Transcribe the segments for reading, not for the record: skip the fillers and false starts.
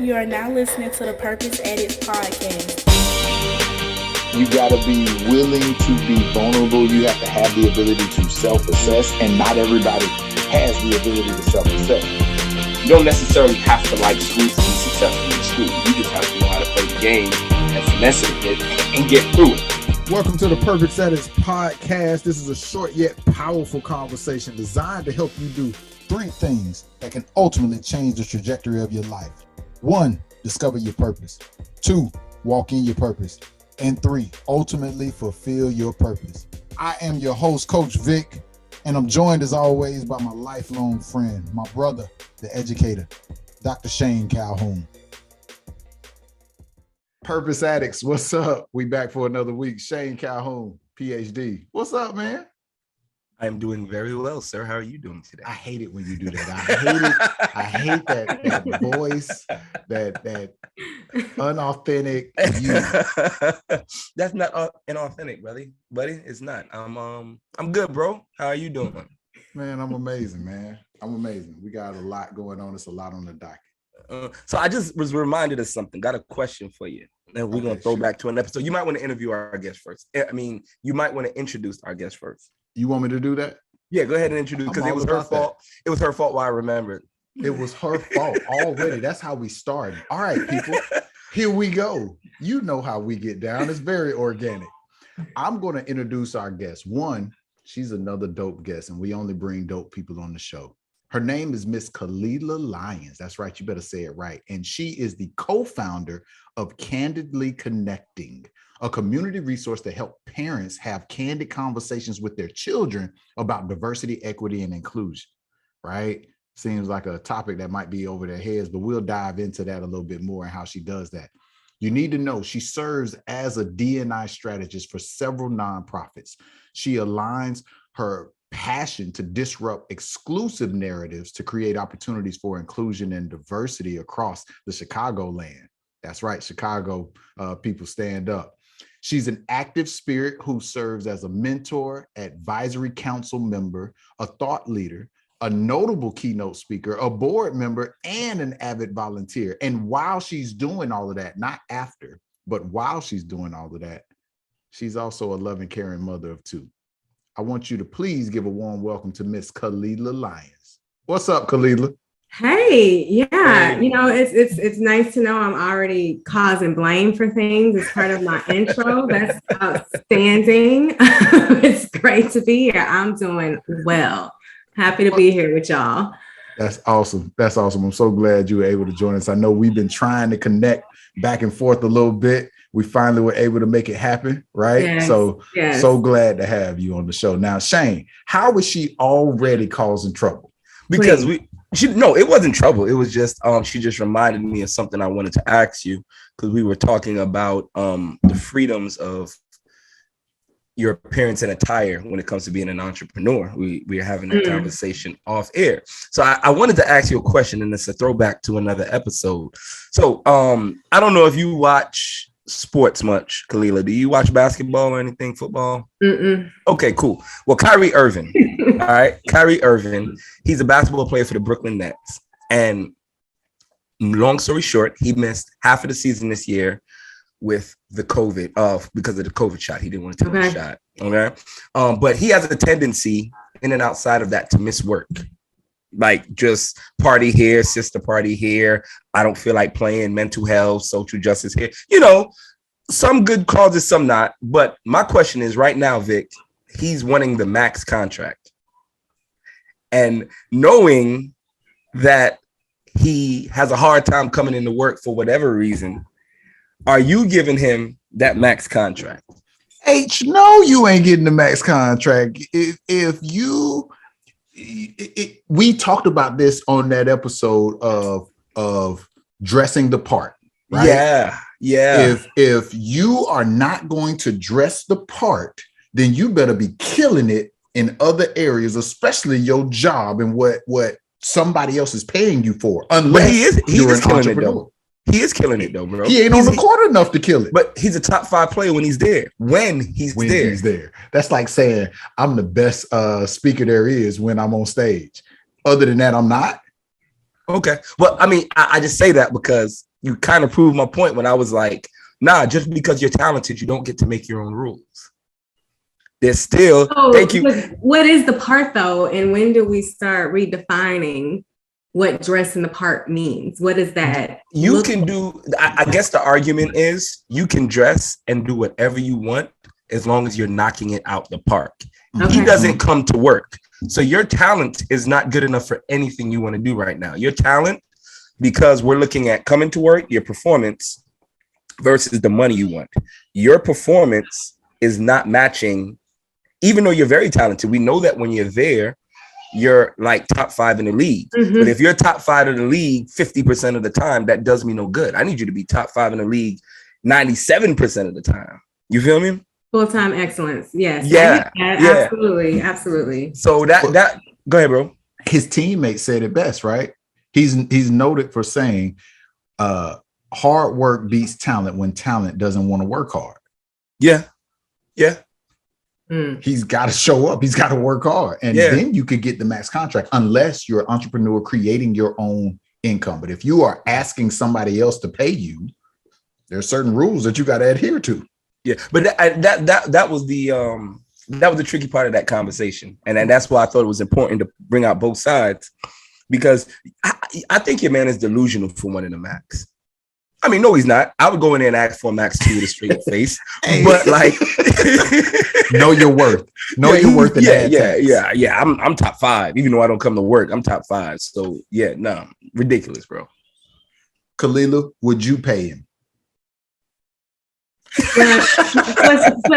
You are now listening to the Purpose Addicts podcast. You got to be willing to be vulnerable. You have to have the ability to self-assess, and not everybody has the ability to self-assess. You don't necessarily have to like school to be successful in school. You just have to know how to play the game and finesse it and get through it. Welcome to the Purpose Addicts podcast. This is a short yet powerful conversation designed to help you do 3 things that can ultimately change the trajectory of your life. 1, discover your purpose. 2, walk in your purpose. And 3, ultimately fulfill your purpose. I am your host, Coach Vic, and I'm joined as always by my lifelong friend, my brother, the educator, Dr. Shane Colquhoun. Purpose Addicts, what's up? We back for another week. Shane Colquhoun, Ph.D. What's up, man? I'm doing very well, sir. How are you doing today? I hate it when you do that. I hate that voice, that unauthentic you. That's not inauthentic, buddy. It's not. I'm good, bro. How are you doing? Man, I'm amazing, man. I'm amazing. We got a lot going on. It's a lot on the docket. So I just was reminded of something. Got a question for you. And we're going to throw back to an episode. You might want to interview our guest first. You might want to introduce our guest first. You want me to do that? Yeah, go ahead and introduce, because it was her fault. It was her fault while I remembered. It was her fault already. That's how we started. All right, people, here we go. You know how we get down. It's very organic. I'm going to introduce our guest. 1, she's another dope guest, and we only bring dope people on the show. Her name is Miss Khalid Lyons. That's right. You better say it right. And she is the co-founder of Candidly Connecting, a community resource to help parents have candid conversations with their children about diversity, equity, and inclusion, right? Seems like a topic that might be over their heads, but we'll dive into that a little bit more and how she does that. You need to know she serves as a D&I strategist for several nonprofits. She aligns her passion to disrupt exclusive narratives to create opportunities for inclusion and diversity across the Chicagoland. That's right, Chicago people stand up. She's an active spirit who serves as a mentor, advisory council member, a thought leader, a notable keynote speaker, a board member, and an avid volunteer. And while she's doing all of that, not after, but while she's doing all of that, she's also a loving, caring mother of 2. I want you to please give a warm welcome to Miss Khalid Lyons. What's up, Khalid? Hey, yeah, it's nice to know I'm already causing blame for things as part of my intro. That's outstanding. It's great to be here. I'm doing well. Happy to be here with y'all. That's awesome. That's awesome. I'm so glad you were able to join us. I know we've been trying to connect back and forth a little bit. We finally were able to make it happen, right? Yes, So glad to have you on the show. Now, Shane, how is she already causing trouble? Because it wasn't trouble. It was just she just reminded me of something I wanted to ask you, because we were talking about the freedoms of your appearance and attire when it comes to being an entrepreneur. We are having that conversation off air. So I wanted to ask you a question, and it's a throwback to another episode. So I don't know if you watch sports much, Kalila. Do you watch basketball or anything, football? Mm-mm. Okay, cool. Well, Kyrie Irving, all right? Kyrie Irving, he's a basketball player for the Brooklyn Nets. And long story short, he missed half of the season this year with the COVID, because of the COVID shot. He didn't want to take the shot, okay? But he has a tendency in and outside of that to miss work. Like just party here, sister party here. I don't feel like playing, mental health, social justice here. Some good causes, some not. But my question is right now, Vic, he's wanting the max contract. And knowing that he has a hard time coming into work for whatever reason, are you giving him that max contract? No, you ain't getting the max contract. We talked about this on that episode of dressing the part, right? Yeah. If you are not going to dress the part, then you better be killing it in other areas, especially your job and what somebody else is paying you for. Unless you're an entrepreneur. He is killing it though, bro. He ain't on the court enough to kill it. But he's a top 5 player when he's there. When he's there. That's like saying I'm the best speaker there is when I'm on stage. Other than that, I'm not. Okay. Well, I mean, I just say that because you kind of proved my point when I was like, nah, just because you're talented, you don't get to make your own rules. There's still, thank you. What is the part though? And when do we start redefining what dressing the part means? What is that? You can do, I guess the argument is you can dress and do whatever you want as long as you're knocking it out the park. Okay. He doesn't come to work. So your talent is not good enough for anything you want to do right now. Your talent, because we're looking at coming to work, your performance versus the money you want. Your performance is not matching, even though you're very talented. We know that when you're there, you're like top 5 in the league. Mm-hmm. But if you're top 5 in the league 50% of the time, that does me no good. I need you to be top 5 in the league 97% of the time. You feel me? Full-time excellence. Yes. Yeah. Absolutely. Absolutely. So that go ahead, bro. His teammates said it best, right? He's noted for saying hard work beats talent when talent doesn't want to work hard. Yeah. He's got to show up. He's got to work hard. And then you could get the max contract unless you're an entrepreneur creating your own income. But if you are asking somebody else to pay you, there are certain rules that you got to adhere to. Yeah, but that was the tricky part of that conversation. And that's why I thought it was important to bring out both sides, because I think your man is delusional for wanting a max. I mean, no, he's not. I would go in there and ask for a max 2 with a straight face, but like, know your worth. Know your worth. Yeah. I'm top 5, even though I don't come to work. I'm top 5. So yeah, no, ridiculous, bro. Khalid, would you pay him? Would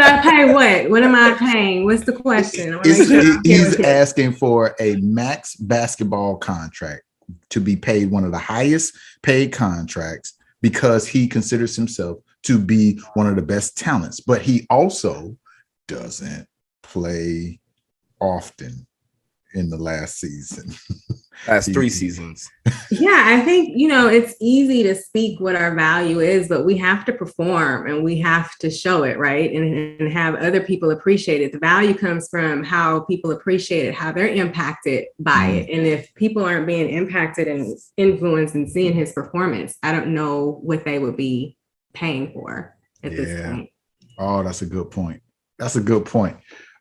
I pay what? What am I paying? What's the question? He's asking for a max basketball contract to be paid one of the highest paid contracts because he considers himself to be one of the best talents, but he also doesn't play often in the last season. Last 3 seasons. Yeah, I think, it's easy to speak what our value is, but we have to perform and we have to show it, right? And have other people appreciate it. The value comes from how people appreciate it, how they're impacted by it. And if people aren't being impacted and influenced and seeing his performance, I don't know what they would be paying for at this point. Oh, that's a good point.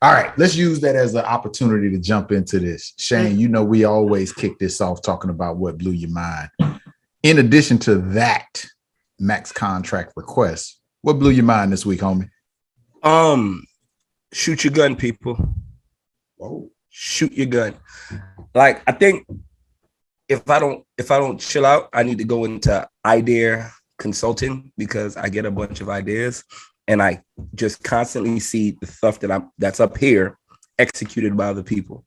All right, let's use that as an opportunity to jump into this. Shane, we always kick this off talking about what blew your mind. In addition to that max contract request, what blew your mind this week, homie? Shoot your gun, people. Whoa. Shoot your gun. Like, I think if I don't chill out, I need to go into idea consulting because I get a bunch of ideas. And I just constantly see the stuff that's up here executed by other people.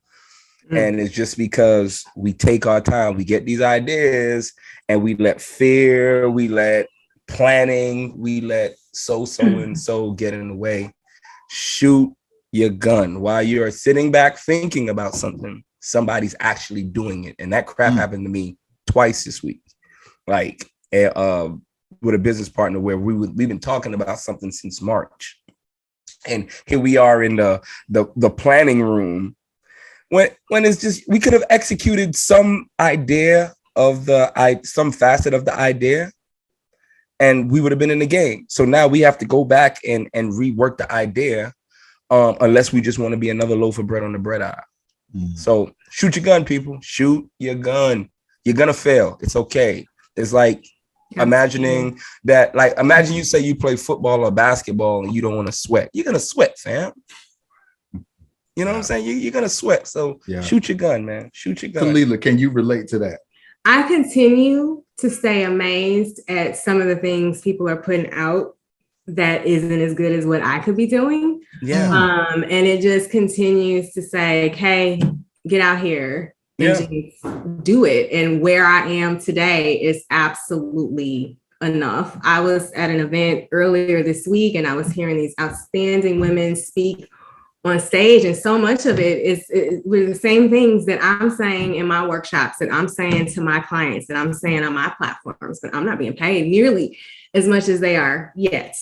And it's just because we take our time, we get these ideas and we let fear, we let planning, we let so and so get in the way. Shoot your gun while you're sitting back thinking about something. Somebody's actually doing it. And that crap happened to me twice this week. Like, with a business partner where we've been talking about something since March. And here we are in the planning room when it's just, we could have executed some idea of some facet of the idea and we would have been in the game. So now we have to go back and rework the idea unless we just want to be another loaf of bread on the bread aisle. So shoot your gun, people. Shoot your gun. You're going to fail. It's okay. It's like, imagine you say you play football or basketball and you don't want to sweat. You're going to sweat, fam. You know what I'm saying? You're going to sweat. So shoot your gun, man. Shoot your gun. Khalid, can you relate to that? I continue to stay amazed at some of the things people are putting out that isn't as good as what I could be doing. Yeah. And it just continues to say, hey, get out here. And just do it. And where I am today is absolutely enough. I was at an event earlier this week and I was hearing these outstanding women speak on stage. And so much of it were the same things that I'm saying in my workshops, that I'm saying to my clients, that I'm saying on my platforms, but I'm not being paid nearly as much as they are yet.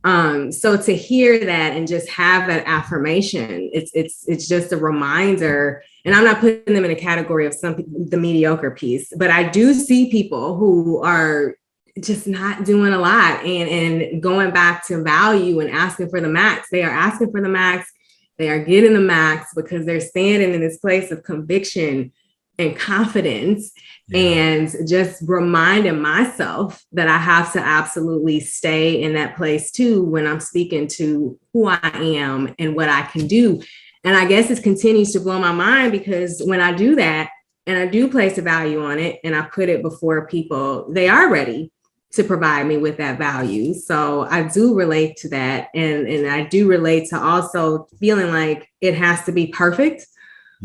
So to hear that and just have that affirmation, it's just a reminder. And I'm not putting them in a category of the mediocre piece, but I do see people who are just not doing a lot and going back to value and asking for the max. They are asking for the max. They are getting the max because they're standing in this place of conviction and confidence, and just reminding myself that I have to absolutely stay in that place too when I'm speaking to who I am and what I can do. And I guess it continues to blow my mind because when I do that and I do place a value on it and I put it before people, they are ready to provide me with that value. So I do relate to that. And I do relate to also feeling like it has to be perfect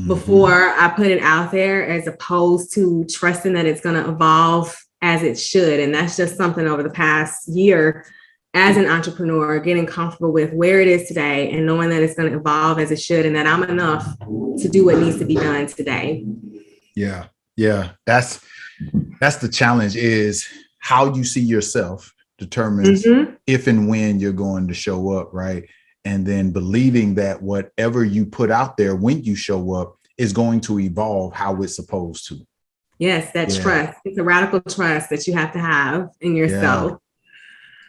before I put it out there, as opposed to trusting that it's going to evolve as it should. And that's just something over the past year as an entrepreneur, getting comfortable with where it is today and knowing that it's going to evolve as it should and that I'm enough to do what needs to be done today. Yeah. Yeah. That's the challenge, is how you see yourself determines if and when you're going to show up, right? And then believing that whatever you put out there when you show up is going to evolve how it's supposed to. Yes, that trust. It's a radical trust that you have to have in yourself.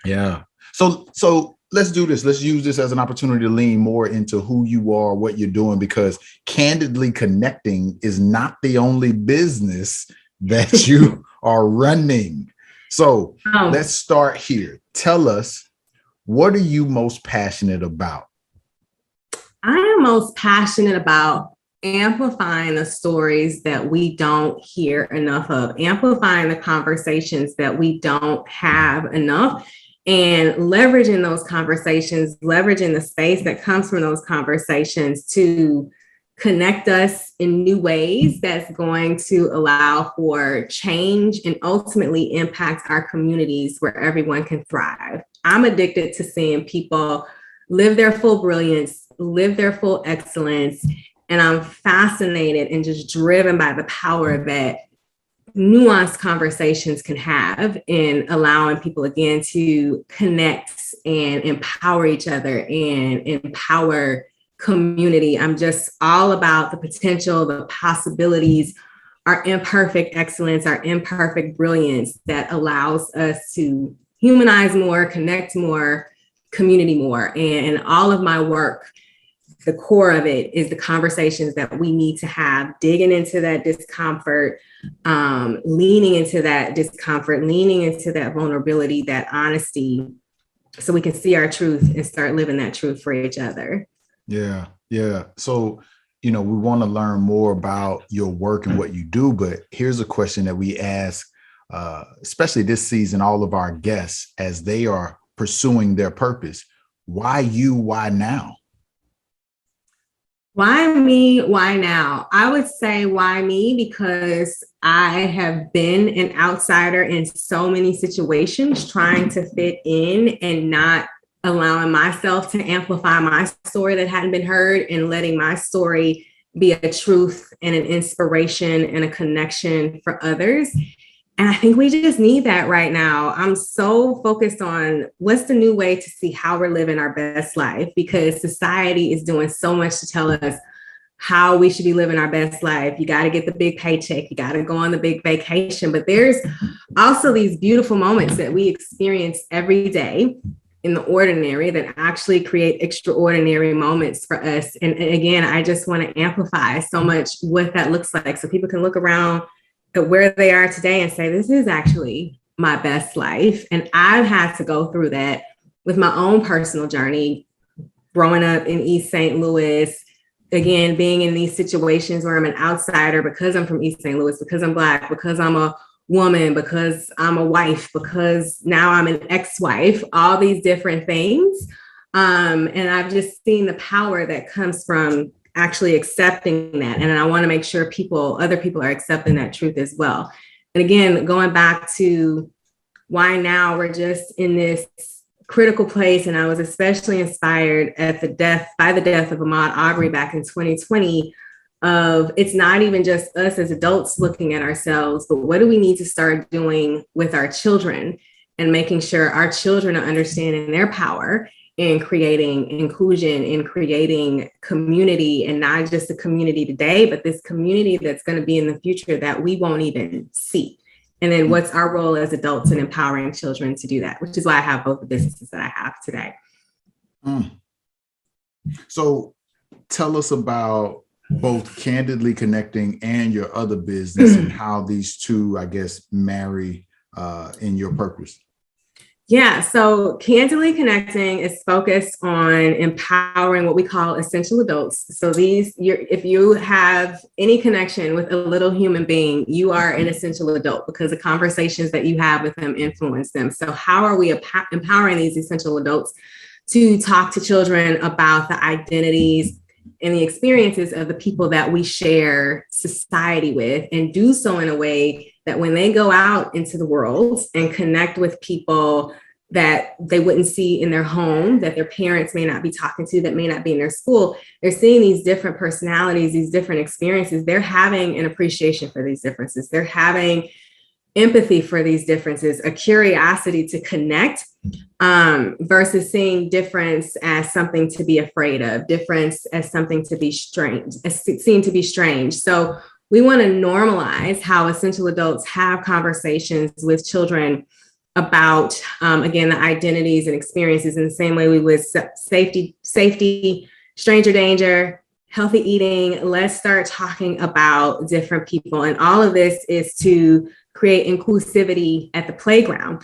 Yeah. So let's do this. Let's use this as an opportunity to lean more into who you are, what you're doing, because Candidly Connecting is not the only business that you are running. So let's start here. Tell us, what are you most passionate about? I am most passionate about amplifying the stories that we don't hear enough of, amplifying the conversations that we don't have enough, and leveraging those conversations, leveraging the space that comes from those conversations to connect us in new ways that's going to allow for change and ultimately impact our communities where everyone can thrive. I'm addicted to seeing people live their full brilliance, live their full excellence, and I'm fascinated and just driven by the power that nuanced conversations can have in allowing people, again, to connect and empower each other and empower community. I'm just all about the potential, the possibilities, our imperfect excellence, our imperfect brilliance that allows us to humanize more, connect more, community more. And all of my work, the core of it is the conversations that we need to have, digging into that discomfort, leaning into that discomfort, leaning into that vulnerability, that honesty, so we can see our truth and start living that truth for each other. Yeah. Yeah. So, we want to learn more about your work and what you do, but here's a question that we ask, especially this season, all of our guests, as they are pursuing their purpose. Why you? Why now? Why me? Why now? I would say why me, because I have been an outsider in so many situations, trying to fit in and not allowing myself to amplify my story that hadn't been heard, and letting my story be a truth and an inspiration and a connection for others. And I think we just need that right now. I'm so focused on what's the new way to see how we're living our best life, because society is doing so much to tell us how we should be living our best life. You got to get the big paycheck. You got to go on the big vacation. But there's also these beautiful moments that we experience every day in the ordinary that actually create extraordinary moments for us. And again, I just want to amplify so much what that looks like, so people can look around at where they are today and say, this is actually my best life. And I've had to go through that with my own personal journey, growing up in East St. Louis, again, being in these situations where I'm an outsider because I'm from East St. Louis, because I'm Black, because I'm a woman, because I'm a wife, because now I'm an ex-wife, all these different things. And I've just seen the power that comes from actually accepting that. And I want to make sure other people are accepting that truth as well. And again, going back to why now, we're just in this critical place. And I was especially inspired by the death of Ahmaud Arbery back in 2020, of it's not even just us as adults looking at ourselves, but what do we need to start doing with our children and making sure our children are understanding their power in creating inclusion, in creating community, and not just a community today, but this community that's going to be in the future that we won't even see. And then what's our role as adults in empowering children to do that, which is why I have both the businesses that I have today. So tell us about both Candidly Connecting and your other business and how these two, I guess, marry in your purpose. Yeah, so Candidly Connecting is focused on empowering what we call essential adults. So if you have any connection with a little human being, you are an essential adult because the conversations that you have with them influence them. So how are we empowering these essential adults to talk to children about the identities and the experiences of the people that we share society with, and do so in a way that when they go out into the world and connect with people that they wouldn't see in their home, that their parents may not be talking to, that may not be in their school, they're seeing these different personalities, these different experiences. They're having an appreciation for these differences. They're having empathy for these differences, a curiosity to connect, versus seeing difference as something to be afraid of, difference as something to be strange, seem to be strange. So we want to normalize how essential adults have conversations with children about, again, the identities and experiences in the same way we would safety, stranger danger, healthy eating. Let's start talking about different people. And all of this is to create inclusivity at the playground.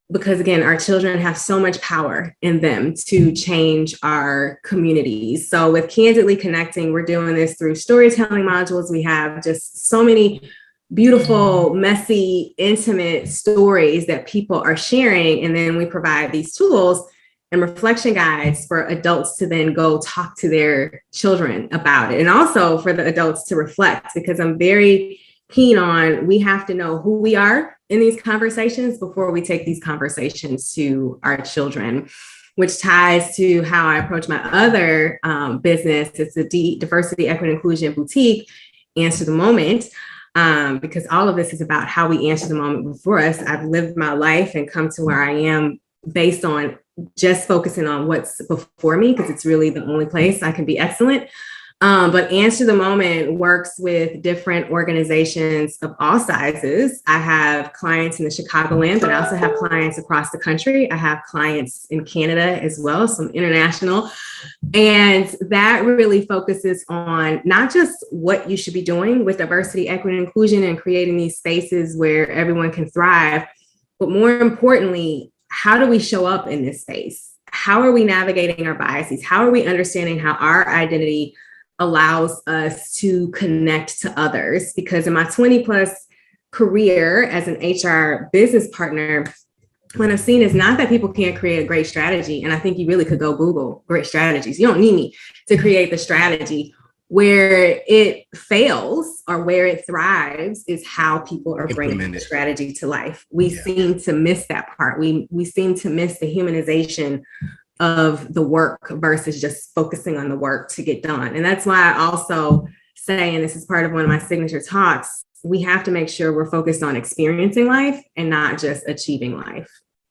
Because again, our children have so much power in them to change our communities. So with Candidly Connecting, we're doing this through storytelling modules. We have just so many beautiful, messy, intimate stories that people are sharing. And then we provide these tools and reflection guides for adults to then go talk to their children about it. And also for the adults to reflect, because I'm very keen on, we have to know who we are in these conversations before we take these conversations to our children, which ties to how I approach my other business. It's a diversity, equity, inclusion boutique, Answer the Moment, because all of this is about how we answer the moment before us. I've lived my life and come to where I am based on just focusing on what's before me, because it's really the only place I can be excellent. But Answer the Moment works with different organizations of all sizes. I have clients in the Chicagoland, but I also have clients across the country. I have clients in Canada as well, some international. And that really focuses on not just what you should be doing with diversity, equity, and inclusion and creating these spaces where everyone can thrive, but more importantly, how do we show up in this space? How are we navigating our biases? How are we understanding how our identity allows us to connect to others? Because in my 20 plus career as an HR business partner, what I've seen is not that people can't create a great strategy. And I think you really could go Google great strategies. You don't need me to create the strategy. Where it fails or where it thrives is how people are bringing the strategy to life. We seem to miss that part. We seem to miss the humanization of the work versus just focusing on the work to get done. And that's why I also say, and this is part of one of my signature talks, we have to make sure we're focused on experiencing life and not just achieving life.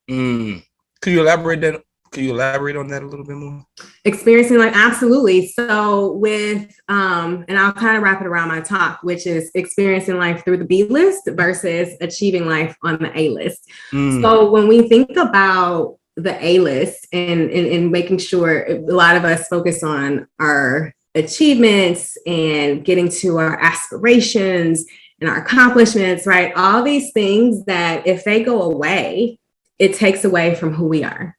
Could you elaborate on that a little bit more? Experiencing life, absolutely. So with, and I'll kind of wrap it around my talk, which is experiencing life through the B list versus achieving life on the A list. So when we think about the A list and making sure, a lot of us focus on our achievements and getting to our aspirations and our accomplishments, right? All these things that if they go away, it takes away from who we are.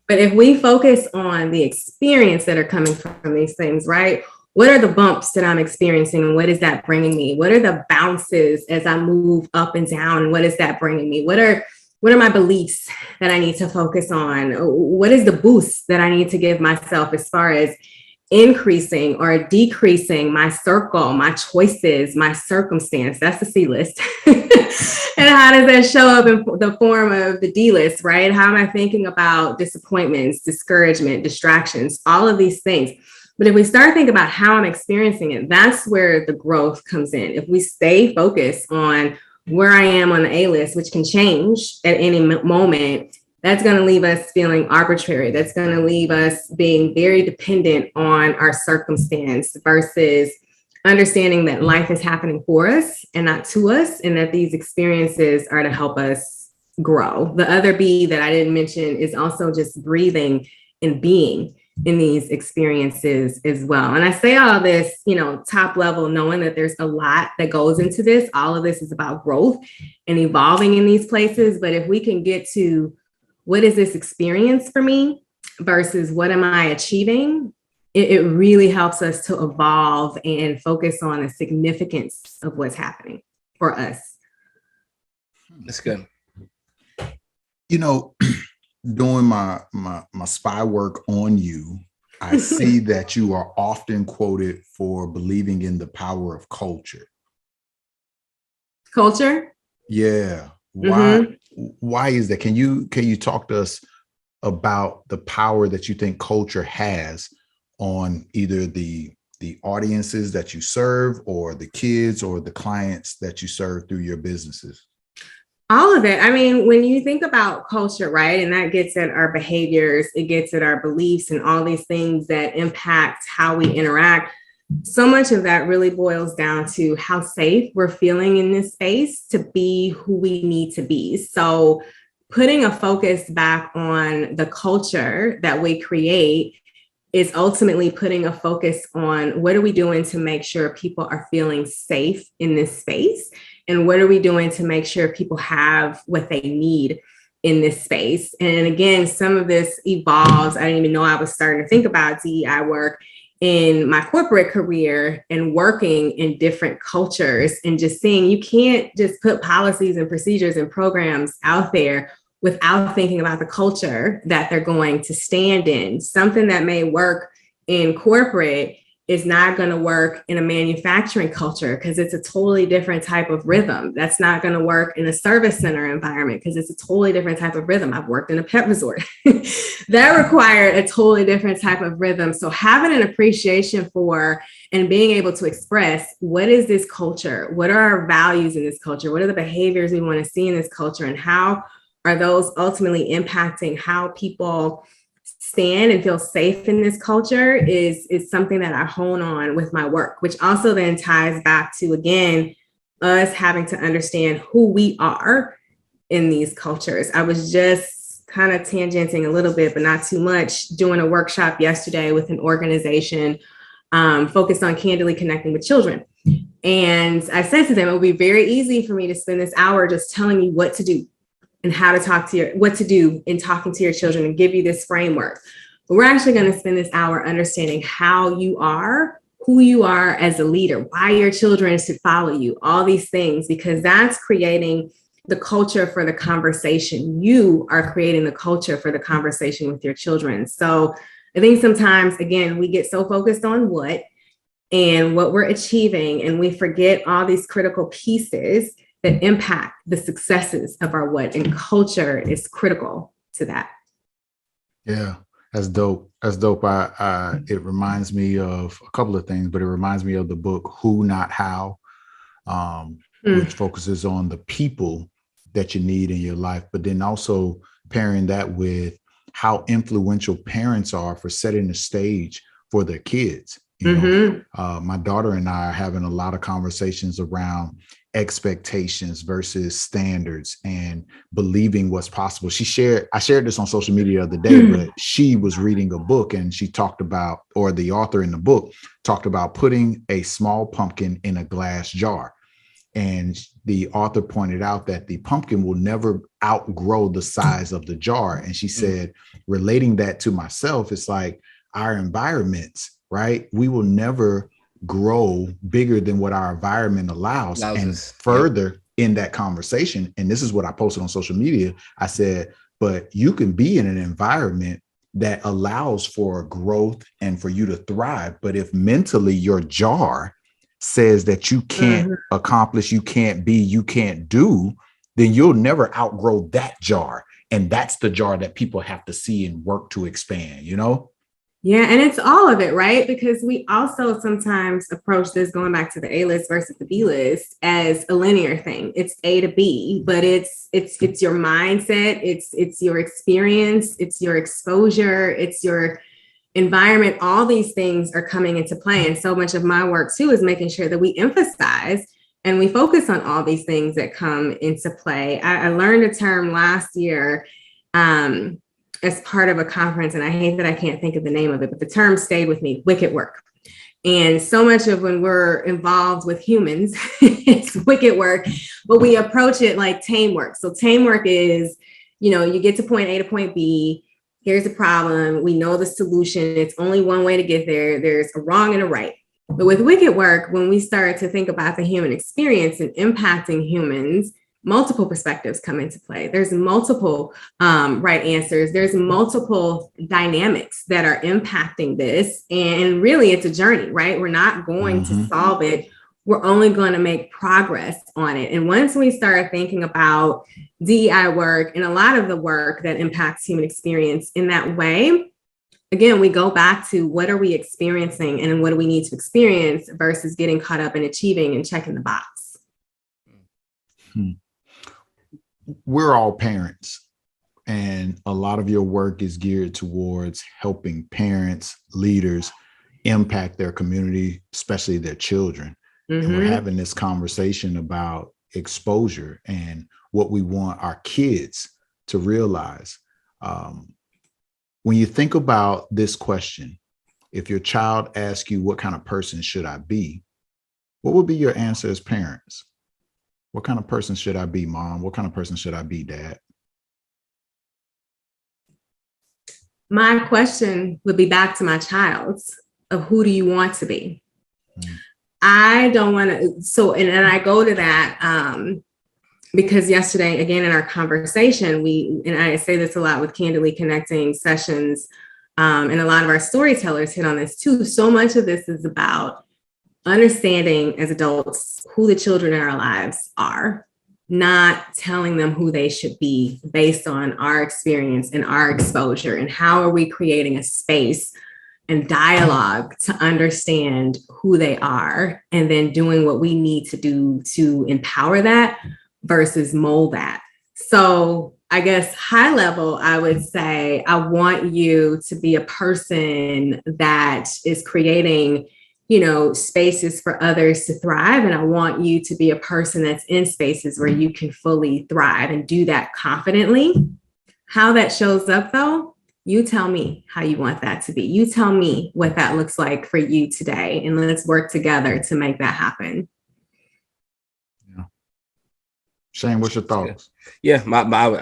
But if we focus on the experience that are coming from these things, right? What are the bumps that I'm experiencing and what is that bringing me? What are the bounces as I move up and down? And what is that bringing me? What are my beliefs that I need to focus on? What is the boost that I need to give myself as far as increasing or decreasing my circle, my choices, my circumstance? That's the C list. And how does that show up in the form of the D list, right? How am I thinking about disappointments, discouragement, distractions, all of these things? But if we start thinking about how I'm experiencing it, that's where the growth comes in. If we stay focused on where I am on the A list, which can change at any moment, that's going to leave us feeling arbitrary. That's going to leave us being very dependent on our circumstance versus understanding that life is happening for us and not to us, and that these experiences are to help us grow. The other B that I didn't mention is also just breathing and being in these experiences as well. And I say all this, top level, knowing that there's a lot that goes into this. All of this is about growth and evolving in these places. But if we can get to what is this experience for me versus what am I achieving, it really helps us to evolve and focus on the significance of what's happening for us. That's good. Doing my spy work on you, I see that you are often quoted for believing in the power of culture. Culture? Yeah. Why is that? Can you talk to us about the power that you think culture has on either the audiences that you serve or the kids or the clients that you serve through your businesses? All of it. I mean, when you think about culture, right, and that gets at our behaviors, it gets at our beliefs and all these things that impact how we interact. So much of that really boils down to how safe we're feeling in this space to be who we need to be. So putting a focus back on the culture that we create is ultimately putting a focus on what are we doing to make sure people are feeling safe in this space? And what are we doing to make sure people have what they need in this space? And again, some of this evolves. I didn't even know I was starting to think about DEI work in my corporate career and working in different cultures and just seeing you can't just put policies and procedures and programs out there without thinking about the culture that they're going to stand in. Something that may work in corporate is not going to work in a manufacturing culture because it's a totally different type of rhythm. That's not going to work in a service center environment because it's a totally different type of rhythm. I've worked in a pet resort. That required a totally different type of rhythm. So having an appreciation for and being able to express what is this culture? What are our values in this culture? What are the behaviors we want to see in this culture? And how are those ultimately impacting how people stand and feel safe in this culture is something that I hone on with my work, which also then ties back to, again, us having to understand who we are in these cultures. I was just kind of tangenting a little bit, but not too much, doing a workshop yesterday with an organization focused on candidly connecting with children. And I said to them, it would be very easy for me to spend this hour just telling you what to do and how to talk to what to do in talking to your children and give you this framework. But we're actually going to spend this hour understanding how you are, who you are as a leader, why your children should follow you, all these things, because that's creating the culture for the conversation. You are creating the culture for the conversation with your children. So I think sometimes, again, we get so focused on what we're achieving, and we forget all these critical pieces that impact the successes of our what, and culture is critical to that. Yeah, that's dope. That's dope. It reminds me of a couple of things, but it reminds me of the book Who Not How, which focuses on the people that you need in your life, but then also pairing that with how influential parents are for setting the stage for their kids. My daughter and I are having a lot of conversations around expectations versus standards and believing what's possible. I shared this on social media the other day, but she was reading a book and she talked about, or the author in the book talked about putting a small pumpkin in a glass jar. And the author pointed out that the pumpkin will never outgrow the size of the jar. And she said, relating that to myself, it's like our environments, right? We will never grow bigger than what our environment allows. And further in that conversation, and this is what I posted on social media, I said, but you can be in an environment that allows for growth and for you to thrive. But if mentally your jar says that you can't accomplish, you can't be, you can't do, then you'll never outgrow that jar. And that's the jar that people have to see and work to expand, Yeah, and it's all of it, right? Because we also sometimes approach this, going back to the A list versus the B list, as a linear thing. It's A to B, but it's your mindset, it's your experience, it's your exposure, it's your environment, all these things are coming into play. And so much of my work too is making sure that we emphasize and we focus on all these things that come into play. I learned a term last year as part of a conference, and I hate that I can't think of the name of it, but the term stayed with me: wicked work. And so much of when we're involved with humans, it's wicked work, but we approach it like tame work. So tame work is, you get to point A to point B. Here's the problem. We know the solution. It's only one way to get there. There's a wrong and a right. But with wicked work, when we start to think about the human experience and impacting humans, multiple perspectives come into play. There's multiple right answers. There's multiple dynamics that are impacting this. And really, it's a journey, right? We're not going to solve it. We're only going to make progress on it. And once we start thinking about DEI work and a lot of the work that impacts human experience in that way, again, we go back to what are we experiencing and what do we need to experience versus getting caught up in achieving and checking the box. We're all parents, and a lot of your work is geared towards helping parents, leaders impact their community, especially their children. And we're having this conversation about exposure and what we want our kids to realize. When you think about this question, if your child asks you, what kind of person should I be? What would be your answer as parents? What kind of person should I be, Mom? What kind of person should I be, Dad? My question would be back to my child's of who do you want to be? I don't want to. And I go to that because yesterday, again, in our conversation, and I say this a lot with Candidly Connecting sessions, and a lot of our storytellers hit on this too. So much of this is about understanding as adults who the children in our lives are, not telling them who they should be based on our experience and our exposure, and how are we creating a space and dialogue to understand who they are, and then doing what we need to do to empower that versus mold that. So I guess high level, I would say, I want you to be a person that is creating, spaces for others to thrive. And I want you to be a person that's in spaces where you can fully thrive and do that confidently. How that shows up though, you tell me how you want that to be. You tell me what that looks like for you today, and let's work together to make that happen. Yeah. Shane, what's your thoughts? Yeah,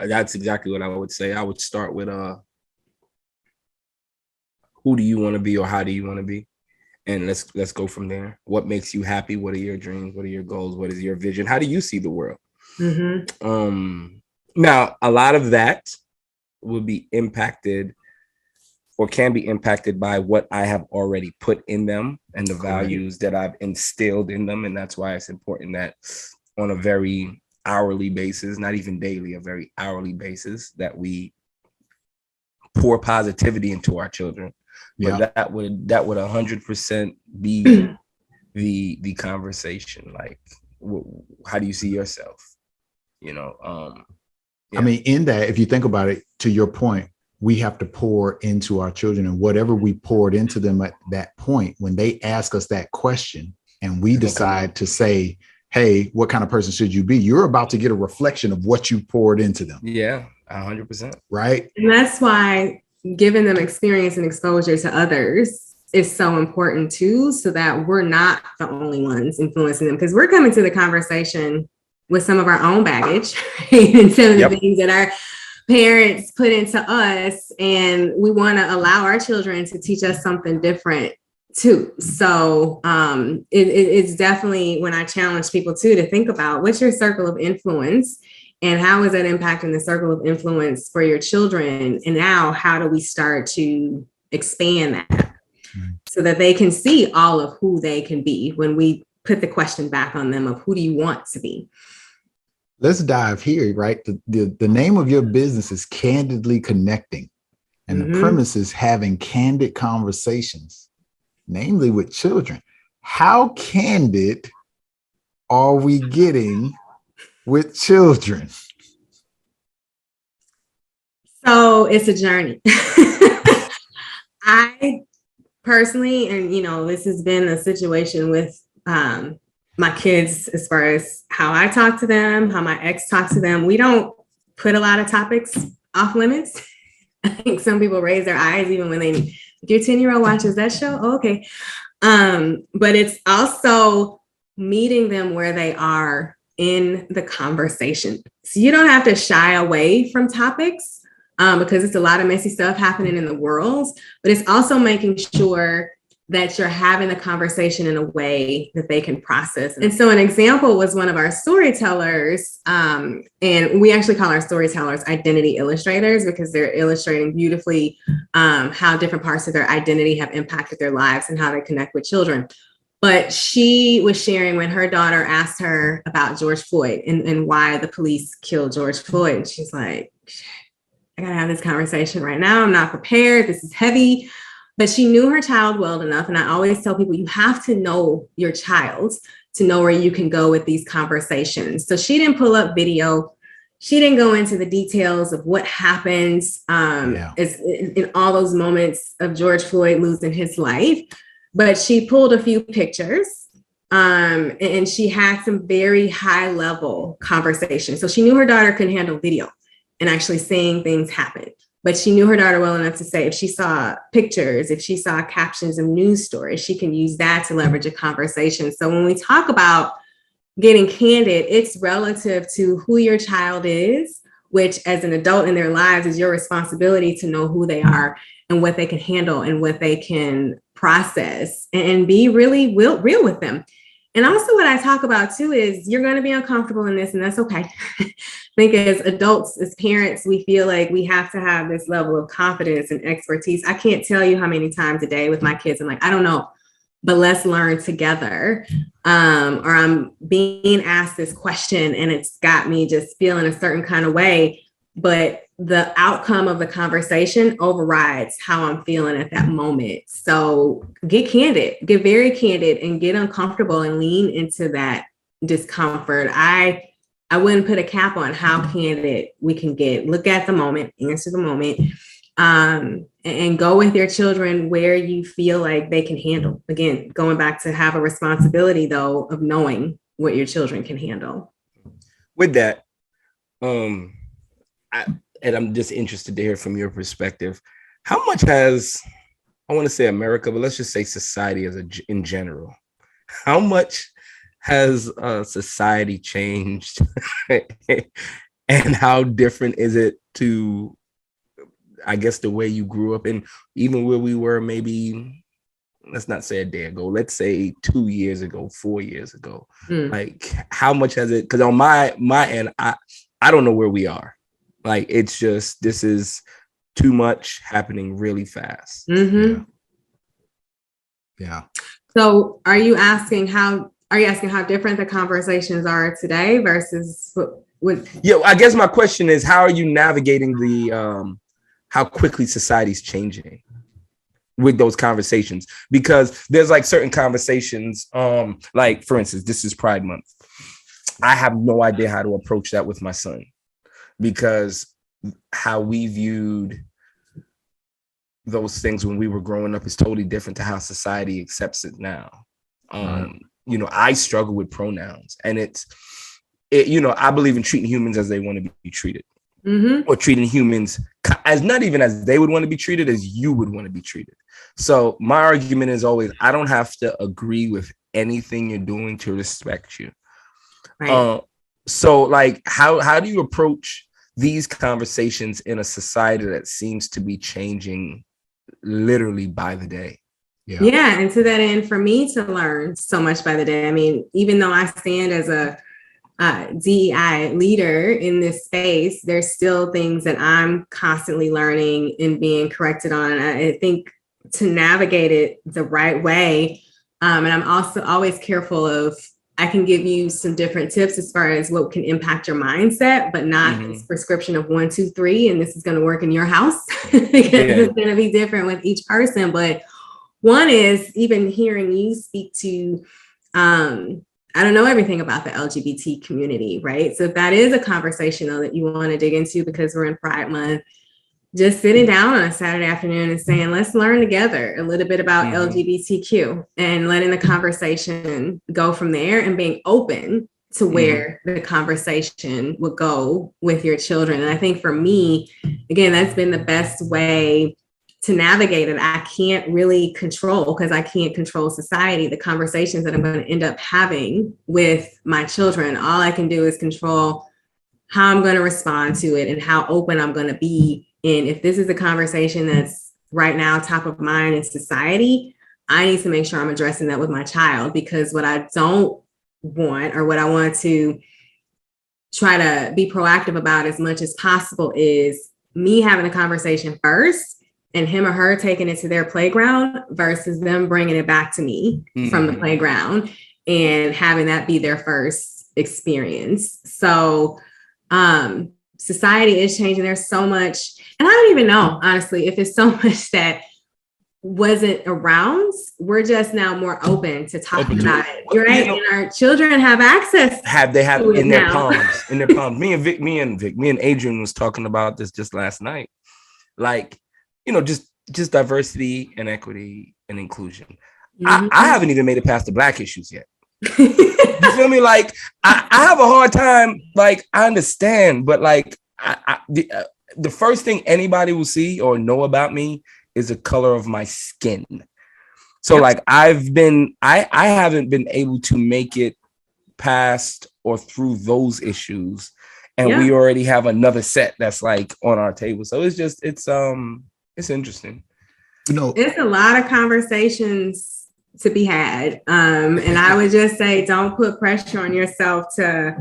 that's exactly what I would say. I would start with who do you want to be, or how do you want to be? And let's go from there. What makes you happy? What are your dreams? What are your goals? What is your vision? How do you see the world? Now, a lot of that will be impacted or can be impacted by what I have already put in them and the values that I've instilled in them. And that's why it's important that on a very hourly basis, not even daily, a very hourly basis, that we pour positivity into our children. But that would 100% be the conversation. Like, how do you see yourself? I mean, in that, if you think about it, to your point, we have to pour into our children, and whatever we poured into them at that point, when they ask us that question and we decide to say, hey, what kind of person should you be? You're about to get a reflection of what you poured into them. Yeah, 100%. Right. And that's why giving them experience and exposure to others is so important too, so that we're not the only ones influencing them, because we're coming to the conversation with some of our own baggage, right? And some of the things that our parents put into us, and we want to allow our children to teach us something different too. So it's definitely, when I challenge people too to think about what's your circle of influence and how is that impacting the circle of influence for your children, and now how do we start to expand that so that they can see all of who they can be when we put the question back on them of who do you want to be. Let's dive here, right? The name of your business is Candidly Connecting, and the premise is having candid conversations, namely with children. How candid are we getting with children? So it's a journey. I personally, and this has been a situation with my kids as far as how I talk to them, how my ex talks to them. We don't put a lot of topics off limits. I think some people raise their eyes even when your 10-year-old watches that show. Oh, okay. But it's also meeting them where they are in the conversation. So you don't have to shy away from topics because it's a lot of messy stuff happening in the world, but it's also making sure that you're having the conversation in a way that they can process. And so an example was one of our storytellers, and we actually call our storytellers identity illustrators because they're illustrating beautifully how different parts of their identity have impacted their lives and how they connect with children. But she was sharing when her daughter asked her about George Floyd and why the police killed George Floyd. And she's like, I gotta have this conversation right now. I'm not prepared. This is heavy. But she knew her child well enough. And I always tell people, you have to know your child to know where you can go with these conversations. So she didn't pull up video. She didn't go into the details of what happens in all those moments of George Floyd losing his life. But she pulled a few pictures and she had some very high level conversations. So she knew her daughter couldn't handle video and actually seeing things happen. But she knew her daughter well enough to say if she saw pictures, if she saw captions of news stories, she can use that to leverage a conversation. So when we talk about getting candid, it's relative to who your child is, which as an adult in their lives is your responsibility to know who they are and what they can handle and what they can process and be really real with them. And also what I talk about too is you're going to be uncomfortable in this, and that's okay. I think as adults, as parents, we feel like we have to have this level of confidence and expertise. I can't tell you how many times a day with my kids, I'm like, I don't know, but let's learn together. Or I'm being asked this question and it's got me just feeling a certain kind of way, but the outcome of the conversation overrides how I'm feeling at that moment. So get candid, get very candid and get uncomfortable and lean into that discomfort. I wouldn't put a cap on how candid we can get. Look at the moment, answer the moment, and go with your children where you feel like they can handle. Again, going back to have a responsibility though of knowing what your children can handle. With that, and I'm just interested to hear from your perspective. How much has, I want to say America, but let's just say society in general, how much has society changed and how different is it to, I guess, the way you grew up and even where we were maybe, let's not say a day ago, let's say 2 years ago, 4 years ago. Like how much has it, because on my end, I don't know where we are. Like, it's just, this is too much happening really fast. Mm-hmm. Yeah. So are you asking how different the conversations are today versus what? Yeah, I guess my question is, how are you navigating the, how quickly society's changing with those conversations? Because there's like certain conversations, like for instance, this is Pride Month. I have no idea how to approach that with my son, because how we viewed those things when we were growing up is totally different to how society accepts it now. You know, I struggle with pronouns, and I believe in treating humans as they want to be treated, or treating humans as not even as they would want to be treated, as you would want to be treated. So my argument is always, I don't have to agree with anything you're doing to respect you. Right. So like, how do you approach these conversations in a society that seems to be changing literally by the day? Yeah. And to that end, for me to learn so much by the day, I mean, even though I stand as a DEI leader in this space, there's still things that I'm constantly learning and being corrected on. I think to navigate it the right way. And I'm also always careful of, I can give you some different tips as far as what can impact your mindset, but not this prescription of 1, 2, 3, and this is going to work in your house because it's going to be different with each person. But one is even hearing you speak to, I don't know everything about the LGBT community, right? So if that is a conversation though that you want to dig into because we're in Pride Month, just sitting down on a Saturday afternoon and saying, let's learn together a little bit about LGBTQ and letting the conversation go from there and being open to where the conversation would go with your children. And I think for me, again, that's been the best way to navigate it. I can't really control, because I can't control society, the conversations that I'm going to end up having with my children. All I can do is control how I'm going to respond to it and how open I'm going to be. And if this is a conversation that's right now top of mind in society, I need to make sure I'm addressing that with my child, because what I don't want, or what I want to try to be proactive about as much as possible, is me having a conversation first and him or her taking it to their playground versus them bringing it back to me from the playground and having that be their first experience. So society is changing. There's so much, and I don't even know, honestly, if it's so much that wasn't around. We're just now more open to talking about it. You're right. And our children have access. They have in their palms. In their palms. Me and Adrian was talking about this just last night. Like, just diversity and equity and inclusion. I haven't even made it past the Black issues yet. You feel me? Like, I have a hard time. Like, I understand, but like, the first thing anybody will see or know about me is the color of my skin. So like I haven't been able to make it past or through those issues. And we already have another set that's like on our table. So it's interesting. It's a lot of conversations to be had. And I would just say, don't put pressure on yourself to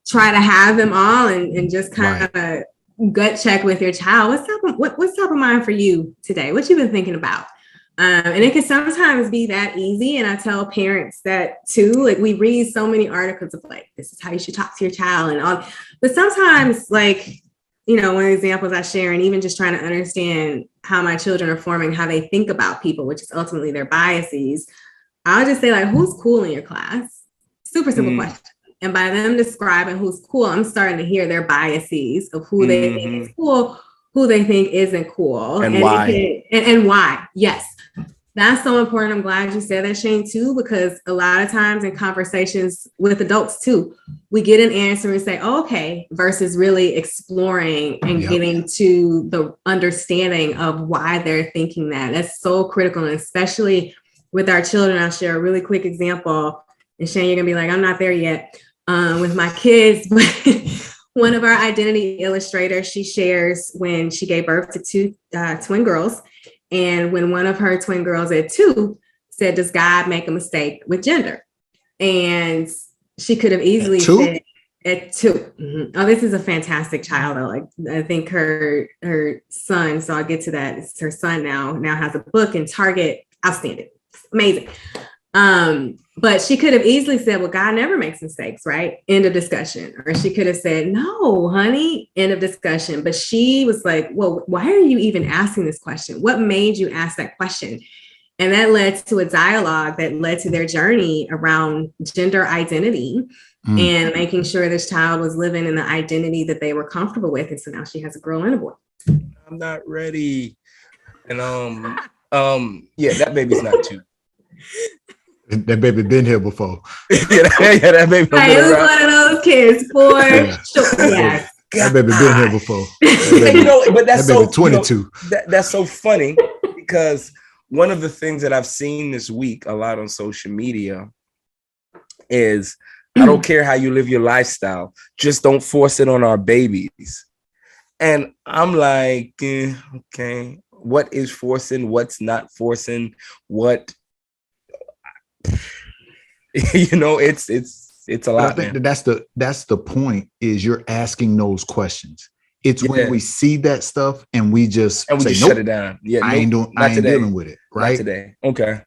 try to have them all and just kind of gut check with your child. What's top of mind for you today? What you been thinking about? And it can sometimes be that easy. And I tell parents that too. Like, we read so many articles of like, this is how you should talk to your child and all. But sometimes, like, one of the examples I share, and even just trying to understand how my children are forming how they think about people, which is ultimately their biases. I'll just say, like, who's cool in your class? Super simple question. And by them describing who's cool, I'm starting to hear their biases of who they think is cool, who they think isn't cool. And why. And why. Yes. That's so important. I'm glad you said that, Shane, too, because a lot of times in conversations with adults, too, we get an answer and say, oh, okay, versus really exploring and getting to the understanding of why they're thinking that. That's so critical. And especially with our children, I'll share a really quick example. And Shane, you're going to be like, I'm not there yet with my kids. But one of our identity illustrators, she shares when she gave birth to two twin girls. And when one of her twin girls at 2 said, does God make a mistake with gender? And she could have easily said at 2. Mm-hmm. Oh, this is a fantastic child. Though. Like, I think her son, so I'll get to that. It's her son now has a book in Target. Outstanding. Amazing. But she could have easily said, well, God never makes mistakes, right? End of discussion. Or she could have said, no, honey, end of discussion. But she was like, well, why are you even asking this question? What made you ask that question? And that led to a dialogue that led to their journey around gender identity and making sure this child was living in the identity that they were comfortable with. And so now she has a girl and a boy. I'm not ready. And that baby's not 2. That baby been here before. That baby. It was one of those kids for sure. Yeah. That baby been here before. But that's that baby so 22. That's so funny because one of the things that I've seen this week a lot on social media is I don't care how you live your lifestyle, just don't force it on our babies. And I'm like, okay, what is forcing? What's not forcing? What? It's a lot. I think that's the point, is you're asking those questions. It's when we see that stuff and we just say, shut it down. Yeah, I ain't dealing with it. Right. Not today. Okay.